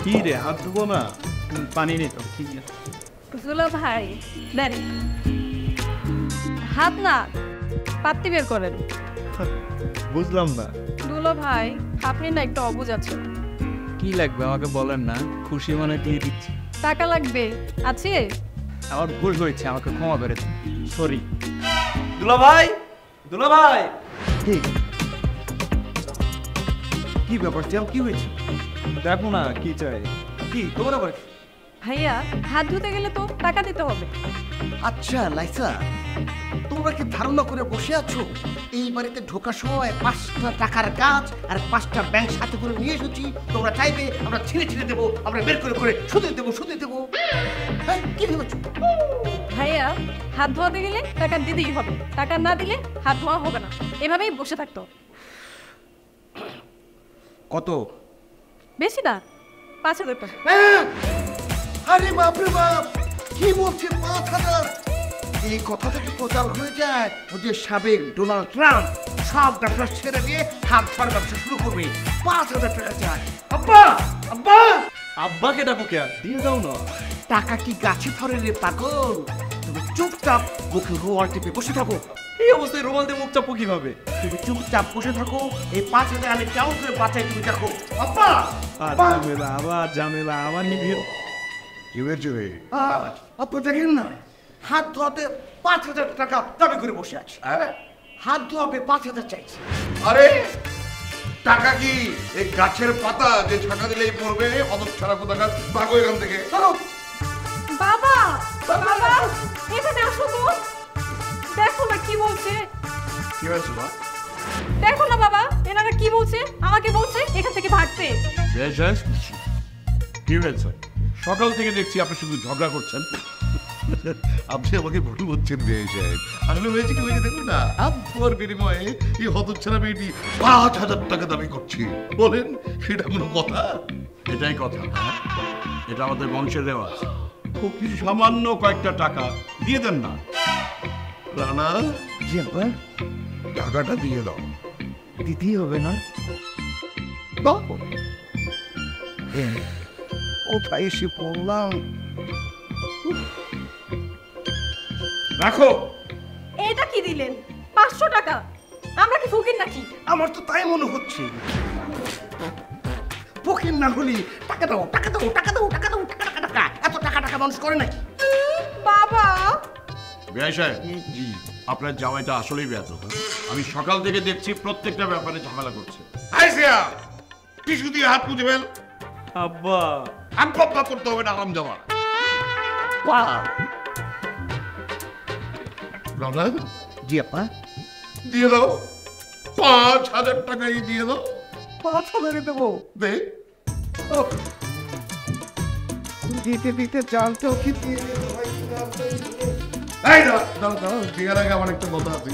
কি রে হাত ধুবো না পানি নেই তো ঠিক আছে দুলা ভাই দেন হাত না পাত্তি বের করেন বুঝলাম না দুলা ভাই আপনি না একটু অবুঝ আছেন কি লাগবে আমাকে বলেন না খুশি মনে দিয়ে দিচ্ছি টাকা লাগবে আছে আমার ভুল হয়েছে আমাকে ক্ষমা করে দিন সরি দুলা ভাই কি কি ব্যাপার চাও কি হয়েছে দেখো না কি চাই কি তোমার আবার ভাইয়া হাত ধুতে গেলে তো টাকা দিতে হবে আচ্ছা লাইসা তোমরা কি ধারণা করে বসে আছো এই বাড়িতে ঢোকার সময় 5টা টাকার গাছ আর 5টা ব্যাংক সাথে করে নিয়ে এসেছি তোমরা চাইবে আমরা ছিঁড়ে দেবো আমরা বের করে সুদে দেবো হ্যাঁ কি ভেবেছো ভাইয়া হাত ধোয়াতে গেলে টাকা দিতেই হবে টাকা না দিলে হাত ধোয়া হবে না এভাবেই বসে থাকতো কত বেশি না 5,000 টাকা আরে বাপরে বাপ কি বলছে 5,000 এই কথা থেকে প্রচার হয়ে যায় ওই যে সাবেক ডোনাল্ড ট্রাম্প সব ব্যবসা ছেড়ে দিয়ে হাত ধোয়ার ব্যবসা শুরু করবে 5,000 টাকা চাই আব্বা আব্বাকে ডাকো কে দিয়ে দাও না টাকা কি গাছে ধরে রে পাগল তুমি চুপচাপ মুখে রোয়াল টিপে বসে থাকো এই অবস্থায় রুমাল দিয়ে মুখ চাপো কিভাবে তুমি চুপচাপ বসে থাকো এই 5,000 আমি কেমন করে বাঁচাই তুমি দেখো আব্বা আবার ঝামেলা আবার নিবিও কি হয়েছে রে? আপনি দেখেন না হাত ধোয়াতে 5,000 টাকা দাবি করে বসে আছে হাত ধোয়াবে 5,000 চাইছে আরে টাকা কি এই গাছের পাতা যে ছাকা দিলেই পড়বে অদব ছাড়া কোথাকার ভাগো এখান থেকে বাবা বাবা এখানে আসো তো দেখো না কি বলছে কি হয়েছে মা? দেখো না বাবা এনারা কি বলছে আমাকে বলছে এখান থেকে ভাগতে কি হয়েছে সকাল থেকে দেখছি আপনি শুধু ঝগড়া করছেন আপনি আমাকে ভুল বলছেন বিয়ে সাহেব আসলে হয়েছে কি হয়েছে দেখুন না আপনার বিনিময়ে এই হতচ্ছাড়া মেয়েটি 5,000 টাকা দাবি করছি বলেন সেটা কোনো কথা? এটাই কথা এটা আমাদের বংশে দেওয়া খুব কিছু সামান্য কয়েকটা টাকা দিয়ে দেন না রানা জি আব্বা টাকাটা দিয়ে দাও দিতেই হবে না কোথায় এসে পড়লাম রাখো এটা কি দিলেন 500 টাকা আমরা কি ফকির নাকি আমার তো তাই মনে হচ্ছে পকেট না হলে টাকা দাও এত টাকা মানুষ করে নাকি বাবা বিআই সাহেব জি আপনার জামাইটা আসলেই ব্যর্থ আমি সকাল থেকে দেখছি প্রত্যেকটা ব্যাপারে ঝামেলা করছে আইসিয়া টিস্যু দিয়ে হাত মুছে ফেল আব্বা আনপপ্পা করতে হবে না আরাম যাওয়া রানা জি আপা দিয়ে দাও 5,000 টাকাই দিয়ে দাও 5,000 দেবো দে দিতে জানতেও কি দিয়ে এই দাও দেওয়ার আগে আমার একটা কথা আছে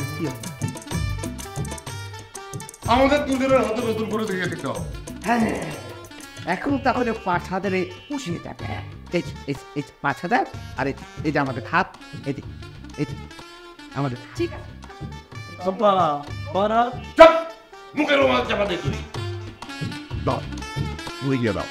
আমাদের দুজনের হাতে নতুন করে দিয়ে দিতে হবে হ্যাঁ এখন তাহলে 5,000 পুষিয়ে যাবে এই 5,000 আর এই যে আমাদের হাত এই আমাদের ঠিক আছে আব্বা চুপ মুখের রুমাল চাপা দে তুই দাও তুই গিয়ে দাও